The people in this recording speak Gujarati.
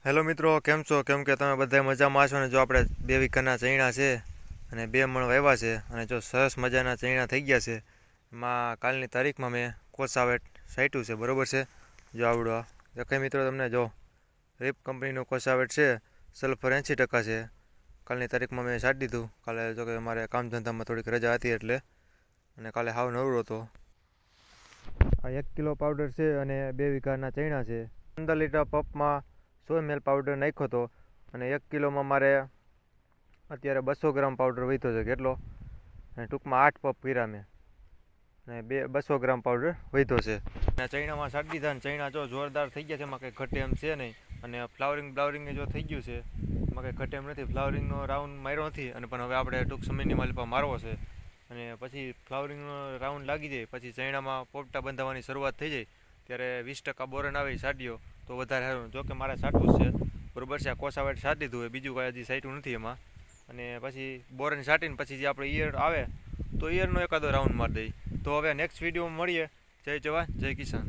હેલો મિત્રો, કેમ છો? કેમ કે તમે બધા મજામાં છો ને? જો આપણે 2 વીઘાના ચૈણા છે અને 2 મણ વાવ્યા છે અને જો સરસ મજાના ચૈણા થઈ ગયા છે. એમાં કાલની તારીખમાં મેં કોસાવેટ સાટ્યું છે, બરોબર છે. જો આવડો દેખાય મિત્રો તમને, જો રીપ કંપનીનું કોસાવેટ છે, સલ્ફર 80% છે. કાલની તારીખમાં મેં છાંટી દીધું. કાલે જો કે મારે કામ ધંધામાં થોડીક રજા હતી એટલે, અને કાલે હાવ નવરો હતો. આ 1 કિલો પાવડર છે અને 2 વીઘાના ચૈણા છે. 15 લીટર પંપમાં 100 ml પાવડર નાખ્યો હતો અને 1 કિલોમાં મારે અત્યારે 200 ગ્રામ પાવડર વધ્યો છે. કેટલો? અને ટૂંકમાં 8 પંપ કર્યા મેં અને 200 ગ્રામ પાવડર વધ્યો છે. અને ચૈણામાં છાંટી દીધા ને ચૈણા જો જોરદાર થઈ ગયા છે. એમાં કંઈ ઘટે એમ છે નહીં. અને ફ્લાવરિંગ જો થઈ ગયું છે, એમાં કંઈ ઘટે એમ નથી. ફ્લાવરિંગનો રાઉન્ડ માર્યો નથી અને પણ હવે આપણે ટૂંક સમયની માલિપા મારવો છે. અને પછી ફ્લાવરિંગનો રાઉન્ડ લાગી જાય પછી ચૈણામાં પોપટા બંધાવવાની શરૂઆત થઈ જાય ત્યારે 20% બોરન આવે છાંટ્યો તો વધારે સારું. જો કે મારે છાંટવું જ છે, બરોબર છે. આ કોસાવાટ છાંટી દીધું હોય, બીજું કાંઈ હજી છાંટ્યું નથી એમાં. અને પછી બોરન છાંટીને પછી જે આપણે ઈયળ આવે તો ઈયળનો એકાદો રાઉન્ડ મારી દઈ. તો હવે નેક્સ્ટ વિડીયોમાં મળીએ. જય જવાન જય કિસાન.